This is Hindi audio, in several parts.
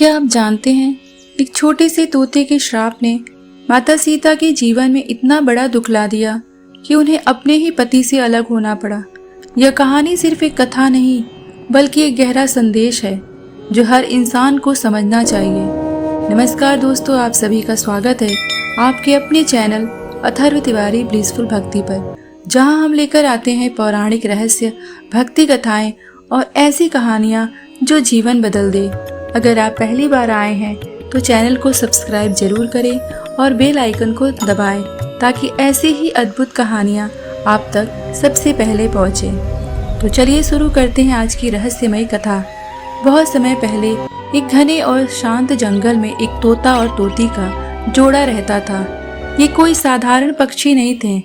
क्या आप जानते हैं, एक छोटे से तोते के श्राप ने माता सीता के जीवन में इतना बड़ा दुख ला दिया कि उन्हें अपने ही पति से अलग होना पड़ा। यह कहानी सिर्फ एक कथा नहीं, बल्कि एक गहरा संदेश है जो हर इंसान को समझना चाहिए। नमस्कार दोस्तों, आप सभी का स्वागत है आपके अपने चैनल अथर्व तिवारी ब्लिसफुल भक्ति पर, जहां हम लेकर आते हैं पौराणिक रहस्य, भक्ति कथाएं और ऐसी कहानियां जो जीवन बदल दे। अगर आप पहली बार आए हैं तो चैनल को सब्सक्राइब जरूर करें और बेल आइकन को दबाएं ताकि ऐसी ही अद्भुत कहानियां आप तक सबसे पहले पहुंचे। तो चलिए शुरू करते हैं आज की रहस्यमयी कथा। बहुत समय पहले एक घने और शांत जंगल में एक तोता और तोती का जोड़ा रहता था। ये कोई साधारण पक्षी नहीं थे,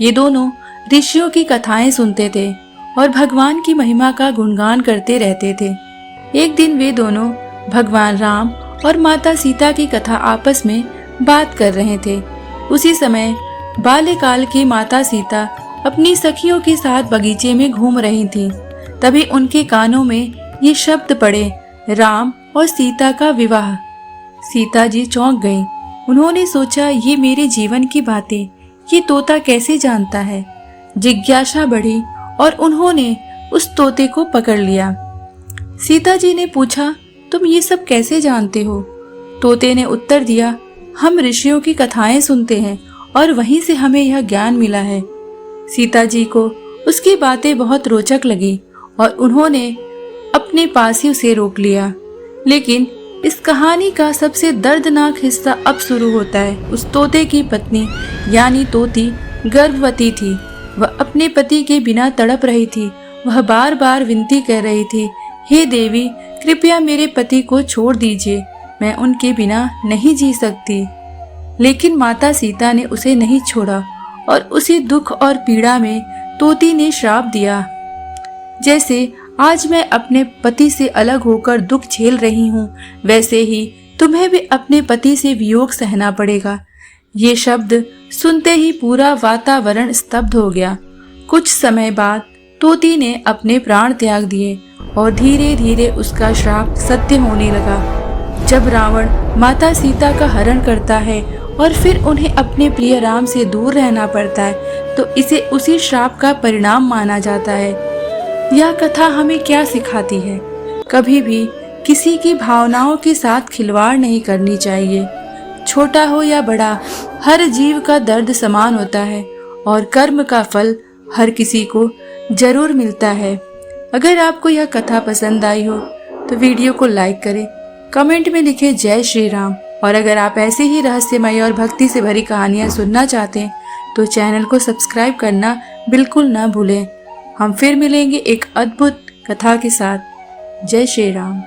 ये दोनों ऋषियों की कथाएं सुनते थे और भगवान की महिमा का गुणगान करते रहते थे। एक दिन वे दोनों भगवान राम और माता सीता की कथा आपस में बात कर रहे थे। उसी समय बाल्यकाल की माता सीता अपनी सखियों के साथ बगीचे में घूम रही थीं। तभी उनके कानों में ये शब्द पड़े, राम और सीता का विवाह। सीता जी चौंक गईं। उन्होंने सोचा, ये मेरे जीवन की बातें ये तोता कैसे जानता है। जिज्ञासा बढ़ी और उन्होंने उस तोते को पकड़ लिया। सीता जी ने पूछा, तुम ये सब कैसे जानते हो? तोते ने उत्तर दिया, हम ऋषियों की कथाएं सुनते हैं और वहीं से हमें यह ज्ञान मिला है। सीता जी को उसकी बातें बहुत रोचक लगी और उन्होंने अपने पास ही उसे रोक लिया। लेकिन इस कहानी का सबसे दर्दनाक हिस्सा अब शुरू होता है। उस तोते की पत्नी यानी तोती गर्भवती थी। वह अपने पति के बिना तड़प रही थी। वह बार बार विनती कर रही थी, हे देवी, कृपया मेरे पति को छोड़ दीजिए, मैं उनके बिना नहीं जी सकती। लेकिन माता सीता ने उसे नहीं छोड़ा और उसी दुख और पीड़ा में तोती ने श्राप दिया, जैसे आज मैं अपने पति से अलग होकर दुख झेल रही हूँ, वैसे ही तुम्हें भी अपने पति से वियोग सहना पड़ेगा। ये शब्द सुनते ही पूरा वातावरण स्तब्ध हो गया। कुछ समय बाद तोती ने अपने प्राण त्याग दिए और धीरे धीरे उसका श्राप सत्य होने लगा। जब रावण माता सीता का हरण करता है और फिर उन्हें अपने प्रिय राम से दूर रहना पड़ता है, तो इसे उसी श्राप का परिणाम माना जाता है। यह कथा हमें क्या सिखाती है? कभी भी किसी की भावनाओं के साथ खिलवाड़ नहीं करनी चाहिए। छोटा हो या बड़ा, हर जीव का दर्द समान होता है और कर्म का फल हर किसी को जरूर मिलता है। अगर आपको यह कथा पसंद आई हो तो वीडियो को लाइक करें, कमेंट में लिखें जय श्री राम। और अगर आप ऐसे ही रहस्यमय और भक्ति से भरी कहानियां सुनना चाहते हैं तो चैनल को सब्सक्राइब करना बिल्कुल ना भूलें। हम फिर मिलेंगे एक अद्भुत कथा के साथ। जय श्री राम।